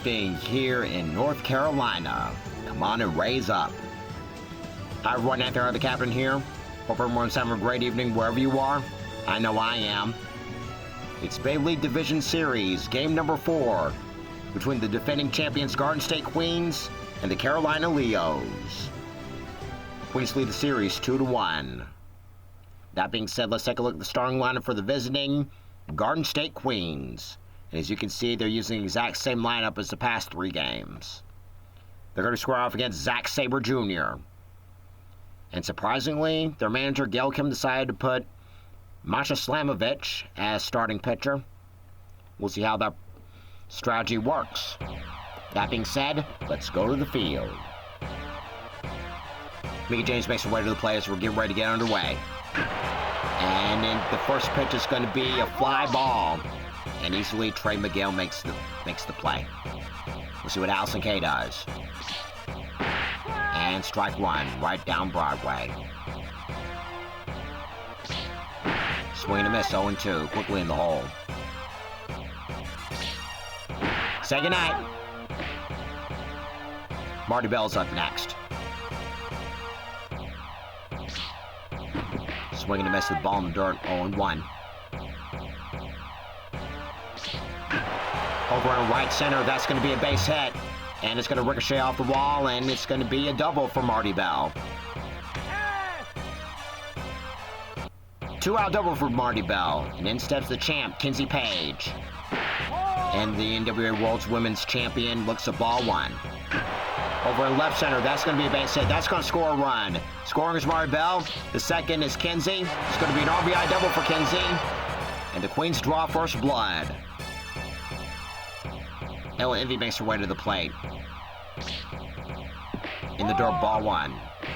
evening here in North Carolina. Come on and raise up. Hi everyone, Anthony the Captain here. Hope everyone's having a great evening wherever you are. I know I am. It's Bay League Division Series, game number 4, between the defending champions Garden State Queens and the Carolina Leos. Queens lead the series 2-1. That being said, let's take a look at the starting lineup for the visiting Garden State Queens. And as you can see, they're using the exact same lineup as the past 3 games. They're going to square off against Zack Sabre Jr. And surprisingly, their manager Gail Kim decided to put Masha Slamovich as starting pitcher. We'll see how that strategy works. That being said, let's go to the field. Mickie James makes her way to the plate as we're getting ready to get underway. And then the first pitch is going to be a fly ball. And easily Trey Miguel makes the play. We'll see what Allison Kay does. And strike 1, right down Broadway. Swing and a miss, 0-2, quickly in the hole. Say goodnight. Marty Bell's up next. Swing and a miss with the ball in the dirt, 0-1. Over in right center, that's going to be a base hit. And it's going to ricochet off the wall, and it's going to be a double for Marty Bell. 2-out double for Marty Bell. And in steps the champ, Kenzie Page. And the NWA World's Women's Champion looks at ball 1. Over in left center, that's going to be a base hit. That's going to score a run. Scoring is Marty Bell. The second is Kenzie. It's going to be an RBI double for Kenzie. And the Queens draw first blood. Ella Envy makes her way to the plate. In the dirt, ball 1.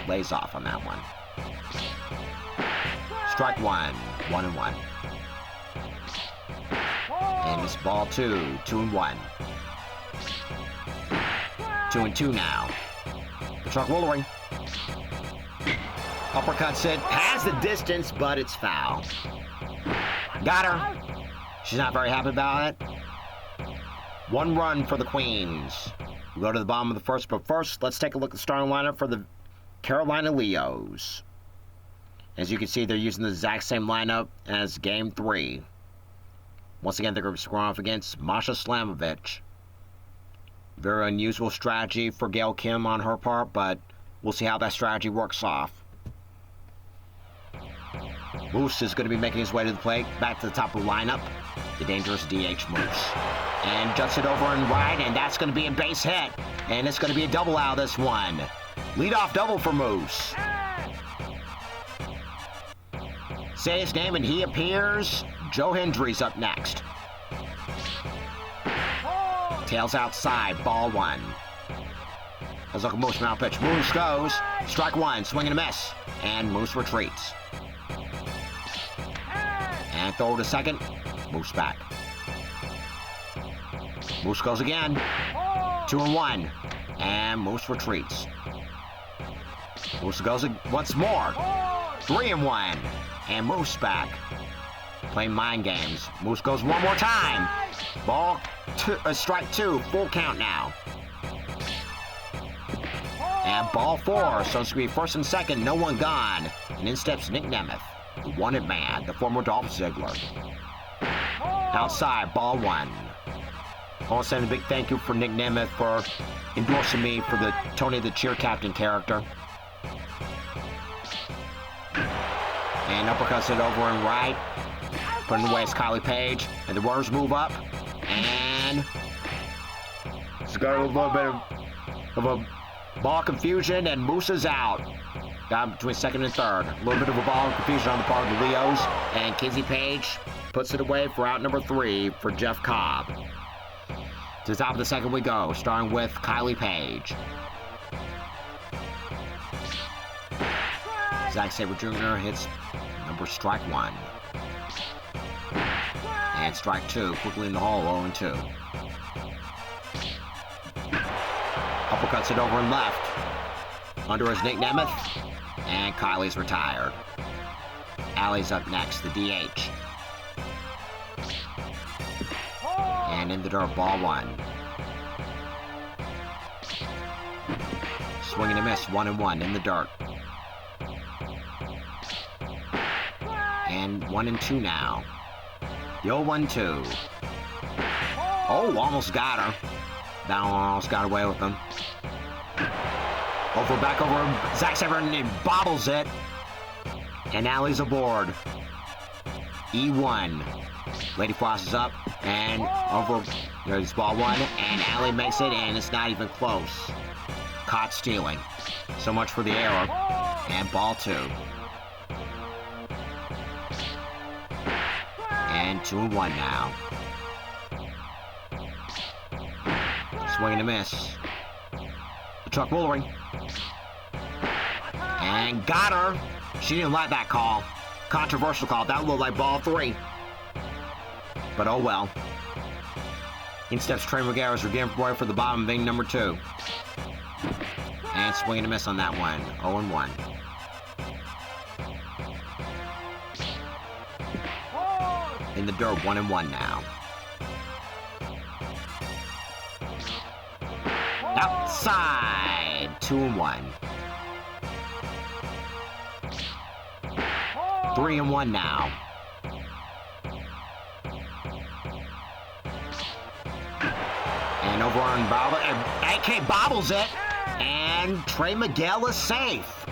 Lays off on that one. Strike 1, 1-1. And it's ball 2, 2-1. 2-2 now. The truck rolling. Uppercuts it, has the distance, but it's foul. Got her. She's not very happy about it. 1 run for the Queens. We'll go to the bottom of the first, but first, let's take a look at the starting lineup for the Carolina Leos. As you can see, they're using the exact same lineup as Game 3. Once again, they're going to be squaring off against Masha Slamovich. Very unusual strategy for Gail Kim on her part, but we'll see how that strategy works off. Moose is going to be making his way to the plate, back to the top of the lineup. The dangerous DH Moose. And juts it over and right, and that's going to be a base hit. And it's going to be a double out of this one. Leadoff double for Moose. Say his name and he appears. Joe Hendry's up next. Tails outside, ball 1. Let's look at Moose now pitch. Moose goes. Strike 1, swing and a miss. And Moose retreats. And throw to second. Moose back. Moose goes again. 2-1. And Moose retreats. Moose goes once more. 3-1. And Moose back. Playing mind games. Moose goes one more time. Ball 2, strike 2. Full count now. And ball 4. So it's going to be first and second. No one gone. And in steps Nick Nemeth, the wanted man, the former Dolph Ziggler. Outside, ball 1. I want to send a big thank you for Nick Nemeth for endorsing me for the Tony the Cheer Captain character. And uppercuts it over and right. Putting away is Kylie Page. And the runners move up. And it's got a little bit of a ball confusion, and Moose is out. Got between second and third. A little bit of a ball confusion on the part of the Leos. And Kenzie Page puts it away for out number 3 for Jeff Cobb. To the top of the second we go, starting with Kylie Page. Zack Sabre Jr. hits strike 1. And strike 2, quickly in the hole, 0-2. Uppercuts it over and left. Under is Nick Nemeth. And Kylie's retired. Allie's up next, the DH. And in the dirt, ball 1. Swing and a miss, 1-1 in the dirt. And 1-2 now. The old 1-2. Oh, almost got her. That one almost got away with him. Back over Zack Sabre, and he bobbles it. And Allie's aboard. E1. Lady Frost is up, and over, there's ball 1, and Allie makes it, and it's not even close. Caught stealing. So much for the error. And ball 2. And 2-1 now. Swing and a miss. Chuck Woolery. And got her. She didn't like that call. Controversial call. That looked like ball 3. But oh well. In steps Trey McGarris for game boy for the bottom of inning number 2. And swing and a miss on that one. 0-1. In the dirt, 1-1 now. Outside, 2-1. 3-1 now. And over on Bobble, AK bobbles it, and Trey Miguel is safe.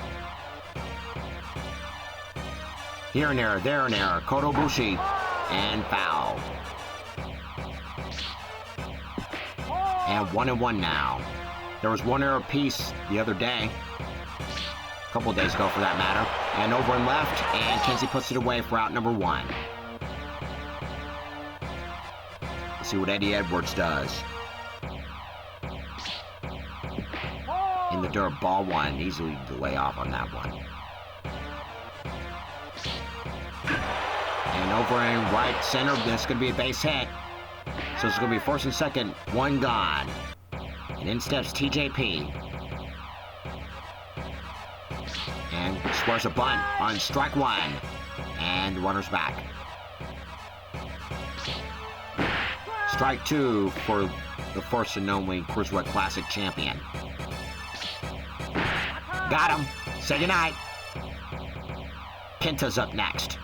Here and there and there. Kota Ibushi, and foul. And 1-1 now. There was one error apiece the other day. A couple of days ago, for that matter. And over and left, and Kinsey puts it away for out number 1. Let's see what Eddie Edwards does. In the dirt, ball 1. Easily the lay off on that one. And over in right center, that's going to be a base hit. So it's going to be first and second, 1 gone. And in steps TJP. And squares a bunt on strike 1. And runners back. Strike 2 for the first and only Cruiserweight Classic champion. Got him. Say goodnight. Pinta's up next.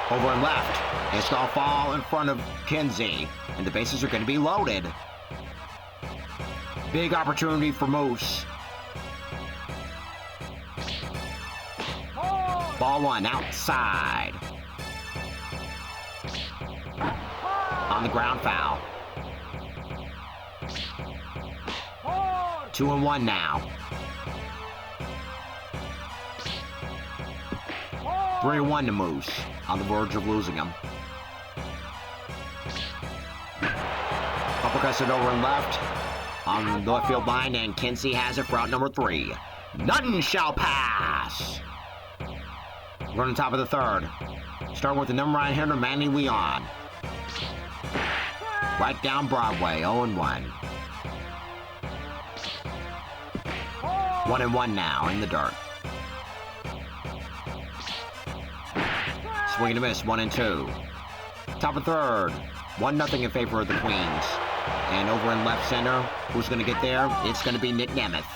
Over and left. It's going to fall in front of Kinsey. And the bases are going to be loaded. Big opportunity for Moose. Ball 1 outside. On the ground, foul. 2-1 now. 3-1 to Moose. On the verge of losing him. Uppercuts it over and left. On the left field line, and Kinsey has it for out number 3. None shall pass. We're on the top of the 3rd. Starting with the number 9 hitter, Manny Leon. Right down Broadway, 0-1. 1-1 now in the dirt. Swing and a miss, 1-2. Top of 3rd, 1-0 in favor of the Queens. And over in left center, who's going to get there? It's going to be Nick Nemeth.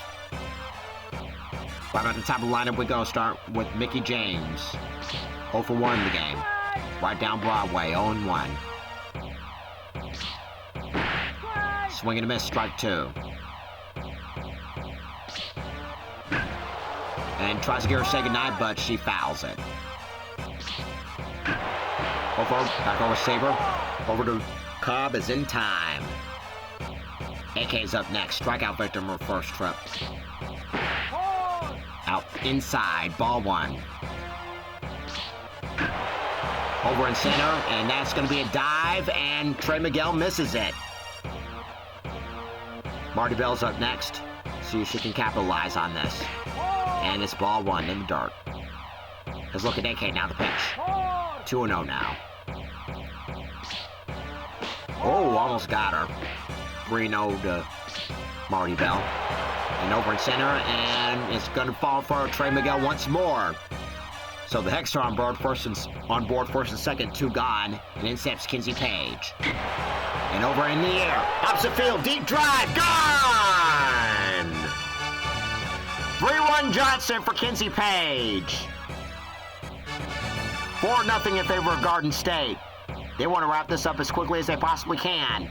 Right at the top of the lineup we go. Start with Mickey James. 0 for 1 in the game. Right down Broadway, 0-1. Swing and a miss, strike 2. And tries to get her to say goodnight, but she fouls it. Back over Sabre. Over to Cobb is in time. AK's up next. Strikeout victim her first trip. Out inside. Ball 1. Over in center. And that's going to be a dive. And Trey Miguel misses it. Marty Bell's up next. See if she can capitalize on this. And it's ball 1 in the dirt. Let's look at AK now, the pitch. 2-0 now. Oh, almost got her. 3-0 to Marty Bell. And over in center, and it's going to fall for Trey Miguel once more. So the Hexer on board first and second, 2 gone, and in steps Kinsey Page. And over in the air, opposite field, deep drive, gone! 3-1 Johnson for Kinsey Page. 4-0 in favor of Garden State. They want to wrap this up as quickly as they possibly can.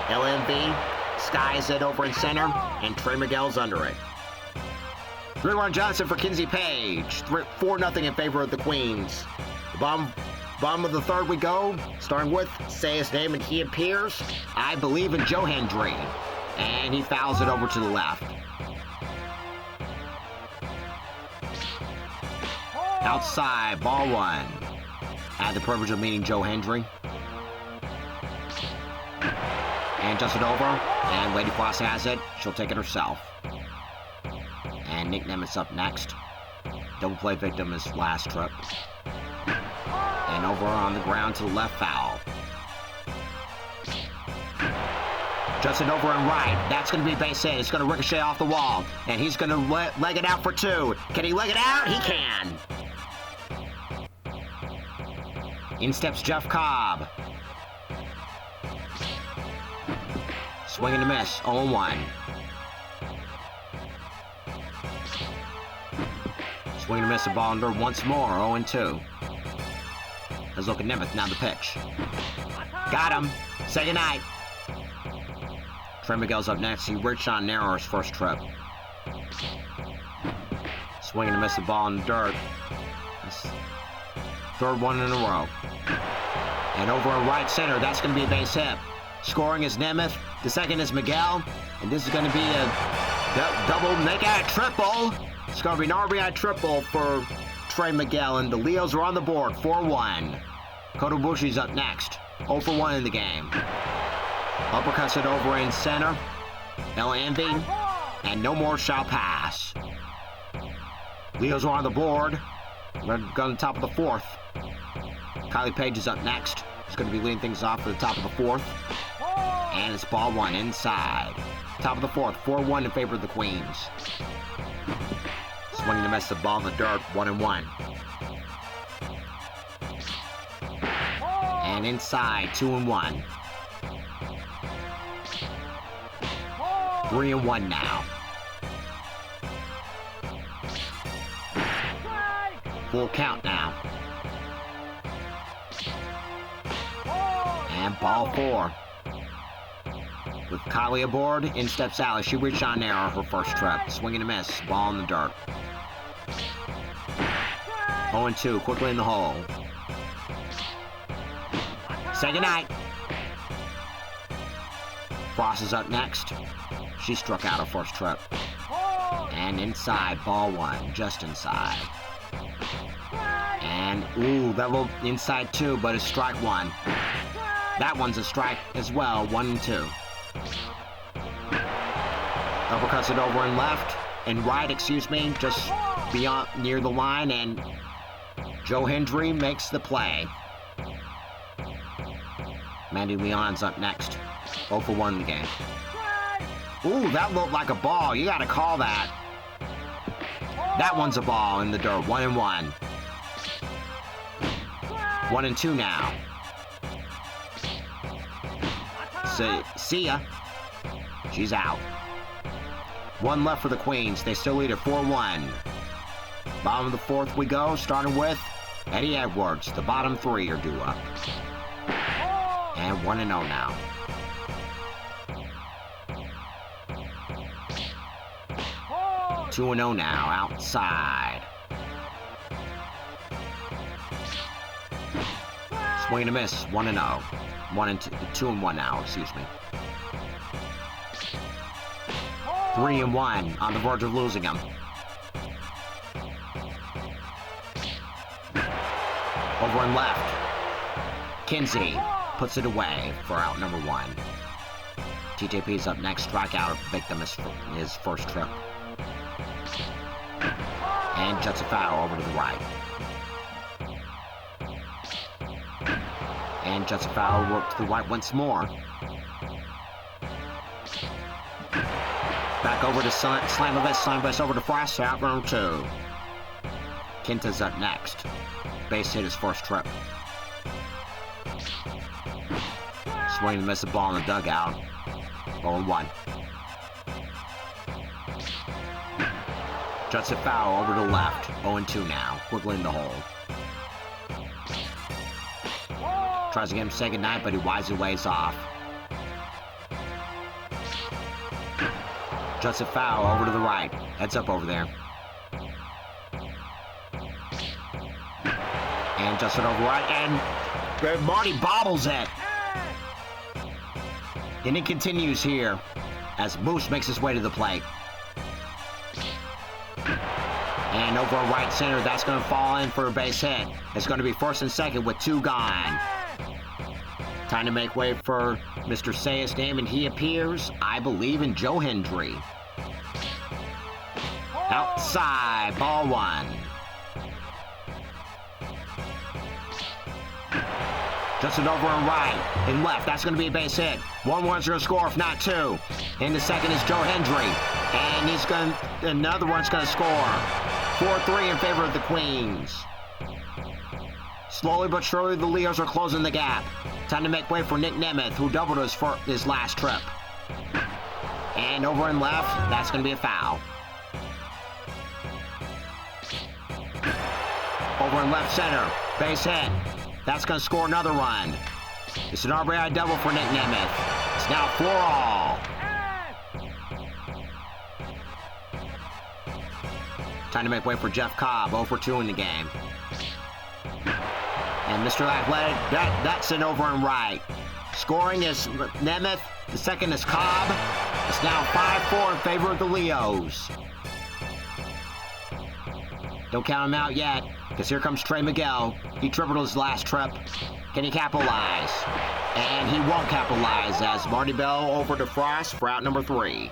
LMV skies it over in center, and Trey Miguel's under it. 3-1 Johnson for Kinsey Page. 4-0 in favor of the Queens. The bottom of the third we go, starting with Say His Name and He Appears. I Believe in Joe Hendry. And he fouls it over to the left. Outside, ball 1. I had the privilege of meeting Joe Hendry. And just it over, and Lady Floss has it. She'll take it herself. And Nick Nemitz up next. Double play victim his last trip. And over on the ground to the left, foul. Justin over and right. That's going to be base hit. It's going to ricochet off the wall. And he's going to leg it out for 2. Can he leg it out? He can. In steps Jeff Cobb. Swing and a miss. 0-1. Swing and a miss. The ball under once more. 0-2. Let's look at Nemeth. Now the pitch. Got him. Say goodnight. Trey Miguel's up next. He reached on narrow his first trip. Swing and a miss. The ball in the dirt. That's third one in a row. And over in right center. That's going to be a base hit. Scoring is Nemeth. The second is Miguel. And this is going to be a double, make it a triple. It's going to be an RBI triple for Trey Miguel. And the Leos are on the board. 4-1. Kotobuchi's up next. 0 for 1 in the game. Uppercuts it over in center. LMV. And no more shall pass. Leos are on the board. We're going to the top of the 4th. Kylie Page is up next. He's going to be leading things off for the top of the 4th. And it's ball 1 inside. Top of the 4th, 4-1 in favor of the Queens. Swinging to miss the ball in the dirt, 1-1. And inside, 2-1. 3-1 now. Full count now. And ball 4. With Kylie aboard, in steps Alice. She reached on narrow her first trip. Swing and a miss. Ball in the dirt. 0-2. Quickly in the hole. Say goodnight. Frost is up next. She struck out her first trip. And inside, ball 1. Just inside. And, ooh, that little inside 2, but it's strike 1. That one's a strike as well, 1-2. Uppercuts it over and left, and right, excuse me, just beyond, near the line, and Joe Hendry makes the play. Mandy Leon's up next. 0 for 1 in the game. Ooh, that looked like a ball. You gotta call that. That one's a ball in the dirt. 1-1. 1-2 now. See ya. She's out. 1 left for the Queens. They still lead at 4-1. Bottom of the 4th we go, starting with Eddie Edwards. The bottom 3 are due up. And 1-0 now. Two 2-0 now, outside. Swing and a miss, 1-0. 2-1 now, excuse me. 3-1, on the verge of losing him. Over and left. Kinsey puts it away for out number 1. TJP's up next, strikeout victim his first trip. And jets a foul over to the right. And jets a foul work to the right once more. Back over to Slamavest over to Frost, out round 2. Quinta's up next. Base hit his first trip. Swing and miss the ball in the dugout. 0-1. Juts it foul over to left. 0-2 now. Quickly in the hole. Tries to get him to say goodnight, but he wisely lays off. Juts it foul over to the right. Heads up over there. And just it over right, and Marty bobbles it. And it continues here as Moose makes his way to the plate. And over right center, that's going to fall in for a base hit. It's going to be first and second with 2 gone. Time to make way for Mr. Say His Name, and he appears, I believe, in Joe Hendry. Outside, ball 1. Just it over and right and left. That's going to be a base hit. 1-1's going to score, if not 2. In the second is Joe Hendry. And he's going to, another one's going to score. 4-3 in favor of the Queens. Slowly but surely, the Leos are closing the gap. Time to make way for Nick Nemeth, who doubled his last trip. And over and left, that's going to be a foul. Over in left center, base hit. That's going to score another run. It's an RBI double for Nick Nemeth. It's now 4-all. Time to make way for Jeff Cobb, 0-2 in the game. And Mr. Athletic, that's an over and right. Scoring is Nemeth. The second is Cobb. It's now 5-4 in favor of the Leos. Don't count him out yet, because here comes Trey Miguel. He tripled his last trip. Can he capitalize? And he won't capitalize as Marty Bell over to Frost for out number 3.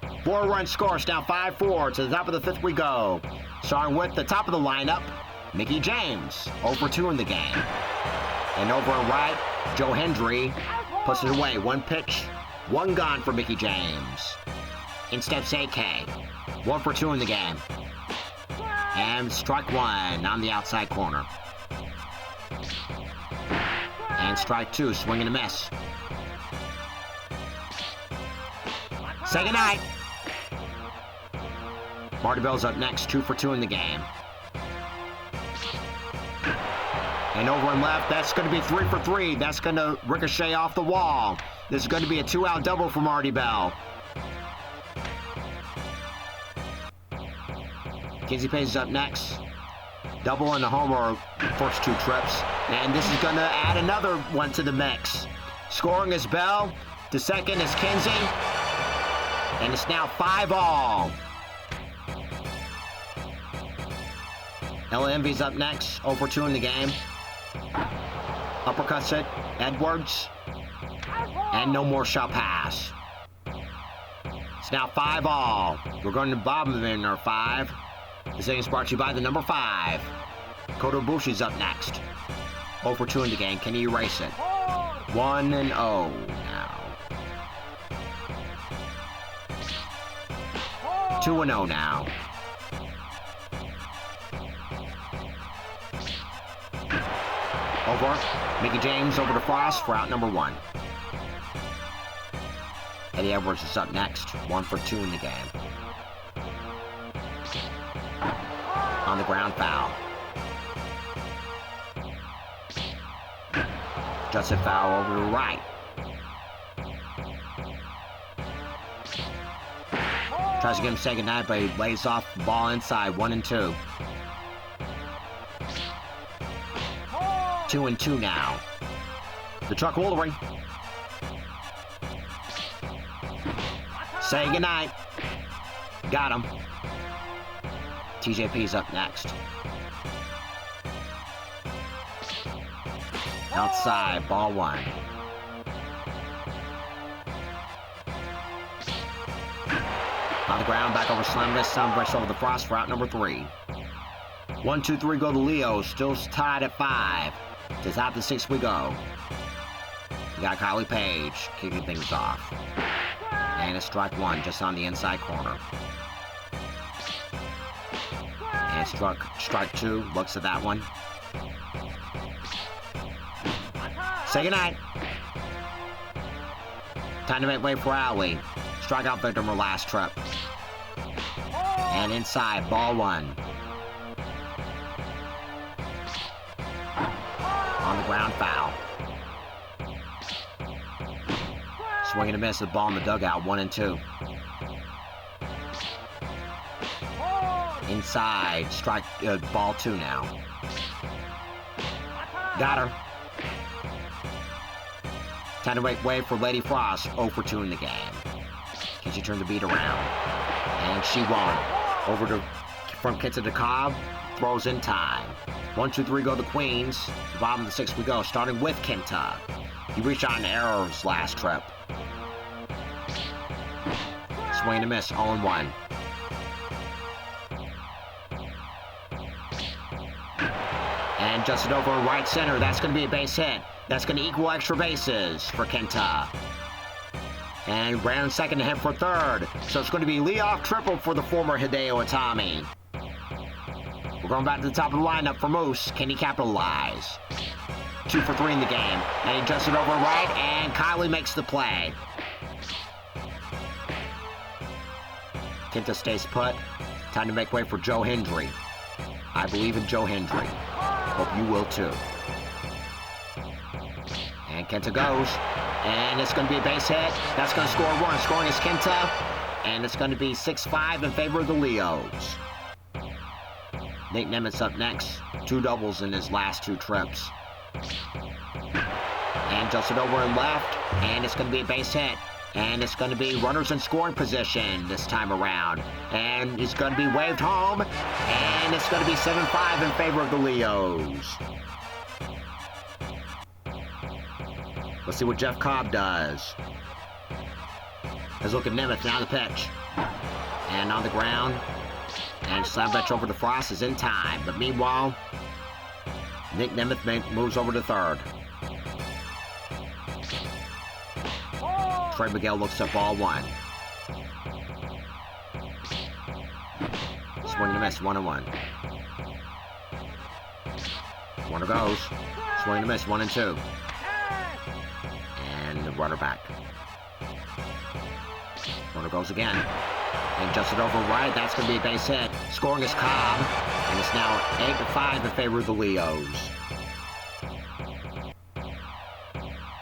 4-run score. It's now 5-4. To the top of the 5th we go. Starting with the top of the lineup, Mickey James, 0-2 in the game. And over and right, Joe Hendry puts it away. 1 pitch, 1 gone for Mickey James. In steps AK, 1-2 in the game. And strike 1 on the outside corner. And strike 2, swing and a miss. Say goodnight. Marty Bell's up next, 2-2 in the game. And over and left, that's going to be 3-3. That's going to ricochet off the wall. This is going to be a 2-out double for Marty Bell. Kinsey Page is up next. Double and a homer first 2 trips. And this is going to add another one to the mix. Scoring is Bell. The second is Kinsey. And it's now 5-all. Ella Envy's up next. 0-2 in the game. Uppercuts it. Edwards. And no more shall pass. It's now 5-all. We're going to bottom in our 5. This thing is brought to you by the number 5. Kota Ibushi's up next. 0-2 in the game. Can he erase it? 1-0 now. 2-0 now. Over. Mickey James over to Frost for out number 1. Eddie Edwards is up next. 1-2 in the game. On the ground foul. Just a foul over to right. Tries to get him to say goodnight, but he lays off the ball inside. 1-2. 2-2 now. The truck Woolering. Say goodnight. Got him. TJP's up next. Outside, ball 1. On the ground, back over Slimness. Sunbreast over the Frost for out number 3. 1-2-3 go to Leo. Still tied at 5. To the top of the 6th we go. We got Kylie Page kicking things off. And it's strike 1 just on the inside corner. And strike 2. Looks at that one. Say goodnight. Time to make way for Allie. Strikeout victim her last trip. And inside, ball 1. On the ground, foul. Swing and a miss, the ball in the dugout, 1 and 2. Inside, strike, ball 2 now. Got her. Time to make way for Lady Frost, 0 for 2 in the game. Can she turn the beat around? And she won. Over to, from Kenta to Cobb, throws in time. 1, 2, 3 go the Queens. To the bottom of the 6th we go, starting with Kenta. He reached out an error his last trip. Swing and a miss, 0-1. And just it over right center. That's going to be a base hit. That's going to equal extra bases for Kenta. And ran second to him for third. So it's going to be leadoff triple for the former Hideo Itami. We're going back to the top of the lineup for Moose. Can he capitalize? 2 for 3 in the game. And he just it over right, and Kylie makes the play. Kenta stays put. Time to make way for Joe Hendry. I believe in Joe Hendry. Hope you will too. And Kenta goes. And it's going to be a base hit. That's going to score 1. Scoring is Kenta. And it's going to be 6-5 in favor of the Leos. Nate Nemitz up next. 2 doubles in his last 2 trips. And just it over and left. And it's going to be a base hit. And it's going to be runners in scoring position this time around. And it's going to be waved home. And it's going to be 7-5 in favor of the Leos. Let's see what Jeff Cobb does. Let's look at Nemeth, now the pitch. And on the ground. And slam pitch over to Frost is in time. But meanwhile, Nick Nemeth moves over to third. Trey Miguel looks at ball 1. Swing and a miss, 1-1. Runner goes. Swing and a miss, 1 and 2. And the runner back. Runner goes again. And just it over right. That's going to be a base hit. Scoring is Cobb. And it's now 8-5 in favor of the Leos.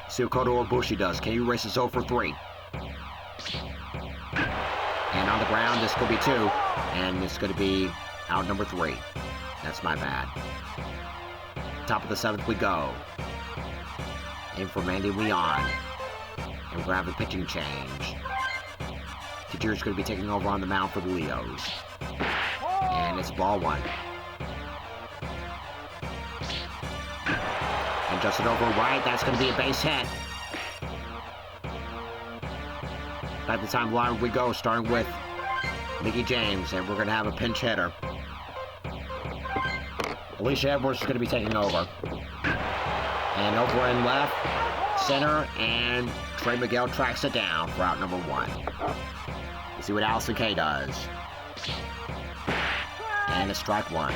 See what Kota Ibushi does. Can you race his 0 for 3? And on the ground, this could be 2. And it's going to be out number 3. That's my bad. Top of the 7th we go. In for Mandy Leon. And we're going to have a pitching change. Tajira's going to be taking over on the mound for the Leos. And it's ball 1. And just it over right, that's going to be a base hit. At the time line we go, starting with Mickey James, and we're going to have a pinch hitter. Alicia Edwards is going to be taking over. And over in left, center, and Trey Miguel tracks it down for out number 1. Let's see what Allison Kay does. And it's strike 1.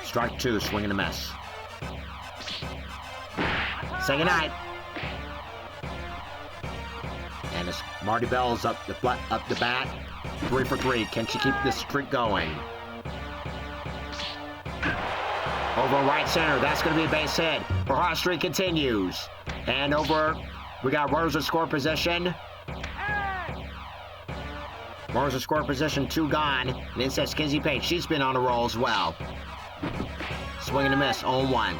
Strike 2, swing and a miss. Say goodnight. And it's Marty Bell's up the bat. 3 for 3. Can she keep this streak going? Over right center. That's going to be a base hit. Her hot streak continues. And over, we got runners in score position. Runners in score position, 2 gone. And inside Kinsey Page. She's been on a roll as well. Swing and a miss, 0-1.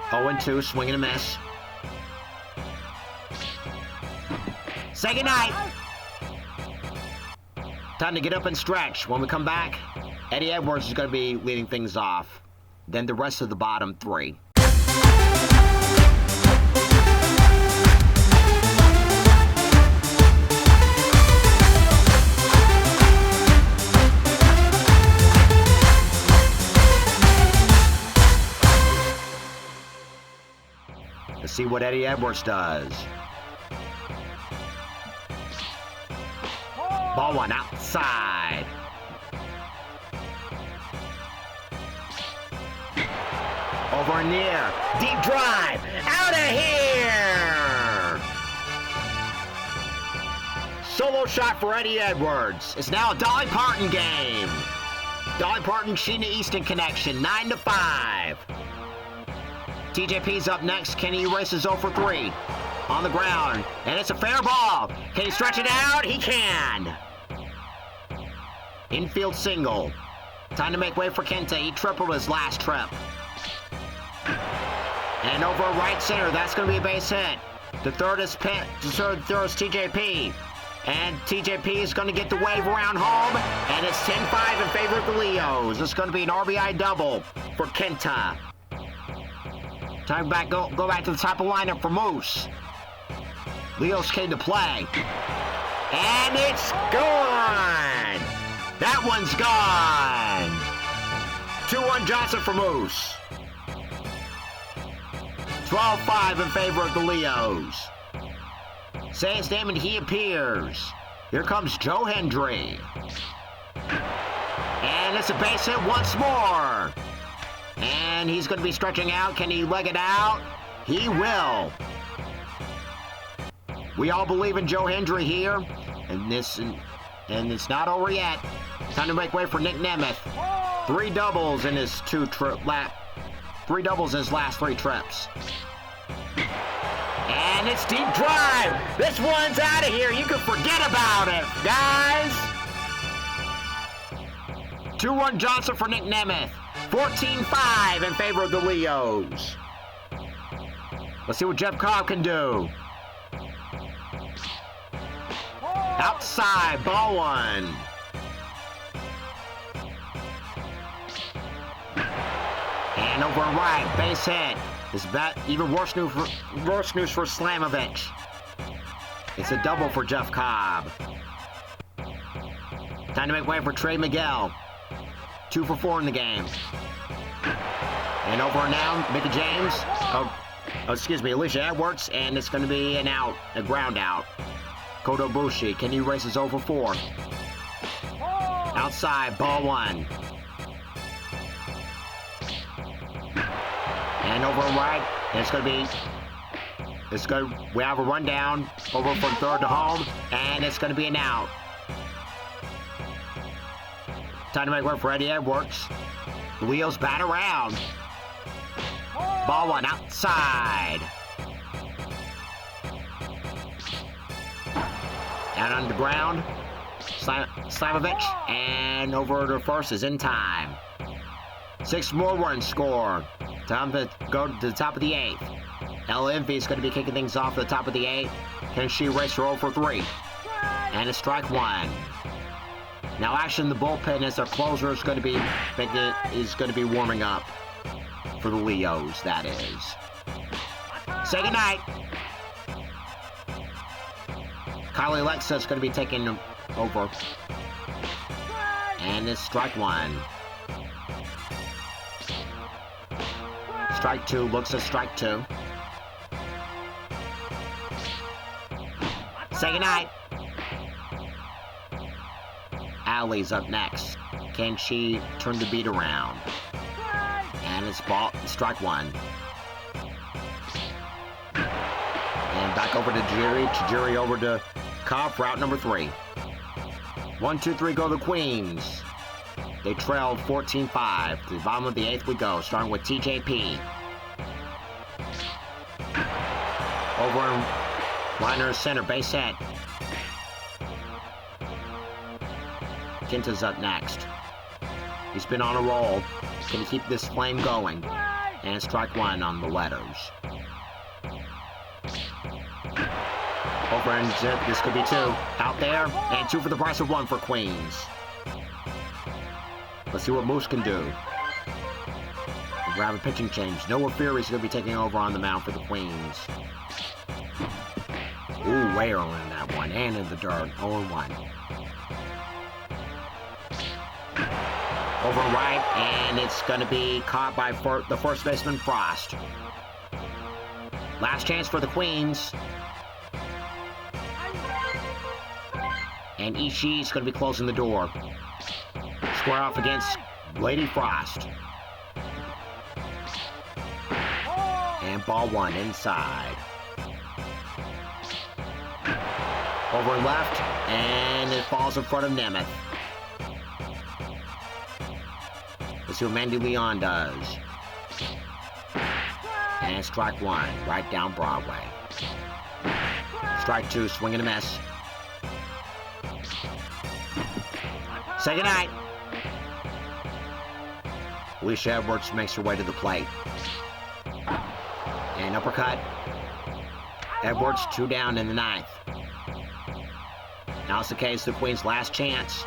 0-2, swing and a miss. Say goodnight. Time to get up and stretch. When we come back, Eddie Edwards is going to be leading things off. Then the rest of the bottom 3. Let's see what Eddie Edwards does. Ball one outside. Over near. Deep drive. Out of here. Solo shot for Eddie Edwards. It's now a Dolly Parton game. Dolly Parton, Sheena Easton connection, 9-5. TJP's up next. Can he erase his 0 for 3? On the ground, and it's a fair ball. Can he stretch it out? He can. Infield single. Time to make way for Kenta. He tripled his last trip. And over right center, that's going to be a base hit. The third is TJP. And TJP is going to get the wave around home, and it's 10-5 in favor of the Leos. It's going to be an RBI double for Kenta. Time back, go back to the top of the lineup for Moose. Leos came to play. And it's gone! That one's gone! 2-1 Johnson for Moose. 12-5 in favor of the Leos. Say his name and he appears. Here comes Joe Hendry. And it's a base hit once more. And he's going to be stretching out. Can he leg it out? He will. We all believe in Joe Hendry here. And it's not over yet. Time to make way for Nick Nemeth. 3 doubles in his 3 doubles in his last 3 trips. And it's deep drive. This one's out of here. You can forget about it, guys. 2-1 Johnson for Nick Nemeth. 14-5 in favor of the Leos. Let's see what Jeff Cobb can do. Outside, ball one. And over right, base hit. Is that even worse news for Slamovich? It's a double for Jeff Cobb. Time to make way for Trey Miguel. 2 for 4 in the game. And over now, Mickey James. Alicia Edwards, and it's going to be an out, a ground out. Koto Bushi, can he race his 0 for 4? Outside, ball one. And over right, we have a rundown over from third to home, and it's going to be an out. Time to make way for Eddie Edwards. The wheels bat around. Ball one outside. Out on the ground, Slamovich, and over to first is in time. 6 more runs scored. Time to go to the top of the 8th. Ella Envy is going to be kicking things off at the top of the 8th. Can she race her 0 for 3? And a strike 1. Now action in the bullpen as their closer is going to be warming up for the Leos, that is. Say goodnight. Kylie Alexa is going to be taking over. And it's strike 1. Strike 2, looks at strike 2. Say goodnight. Allie's up next. Can she turn the beat around? And it's strike 1. And back over to Jiri. Jiri over to Cobb, route number 3. 1, 2, 3, go the Queens. They trailed 14-5. To the bottom of the 8th we go, starting with TJP. Over in liner center, base hit. Kenta's up next. He's been on a roll. Can he keep this flame going? And strike 1 on the letters. Over in zip, this could be 2. Out there, and 2 for the price of 1 for Queens. Let's see what Moose can do. We'll grab a pitching change. Noah Fury's going to be taking over on the mound for the Queens. Ooh, way early in that one, and in the dirt, 0-1. Over right, and it's going to be caught by the first baseman, Frost. Last chance for the Queens. And Ishii's going to be closing the door. Square off against Lady Frost. And ball one inside. Over and left, and it falls in front of Nemeth. Let's see what Mandy Leon does. And strike one, right down Broadway. Strike two, swing and a miss. Second night. Alicia Edwards makes her way to the plate. And uppercut. Edwards 2 down in the ninth. Now it's the case, the Queen's last chance.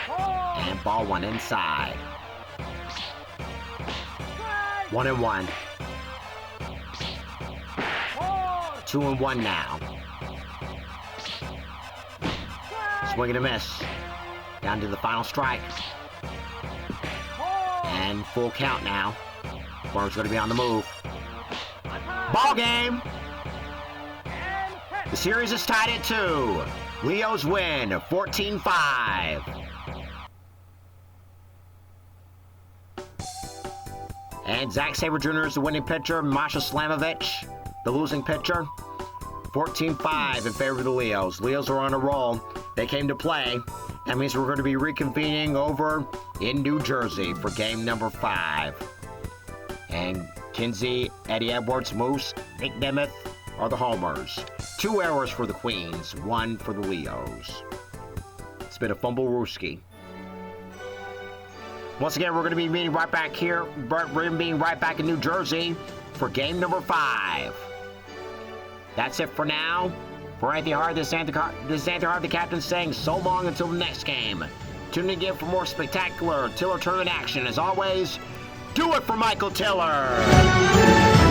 And ball one inside. 1-1. 2-1 now. Swing and a miss. Down to the final strike. And full count now. Burns going to be on the move. Ball game! The series is tied at 2. Leos win 14-5. And Zack Sabre Jr. is the winning pitcher. Masha Slamovich, the losing pitcher. 14-5 in favor of the Leos. Leos are on a roll. They came to play. That means we're going to be reconvening over in New Jersey for game number 5. And Kinsey, Eddie Edwards, Moose, Nick Nemeth are the homers. 2 errors for the Queens, 1 for the Leos. It's been a fumble-rooski. Once again, we're going to be meeting right back here. We're going to be right back in New Jersey for game number 5. That's it for now. For Anthony Hart, this is Anthony Hart, the captain, saying so long until the next game. Tune in again for more spectacular Tiller Tournament action. As always, do it for Michael Tiller!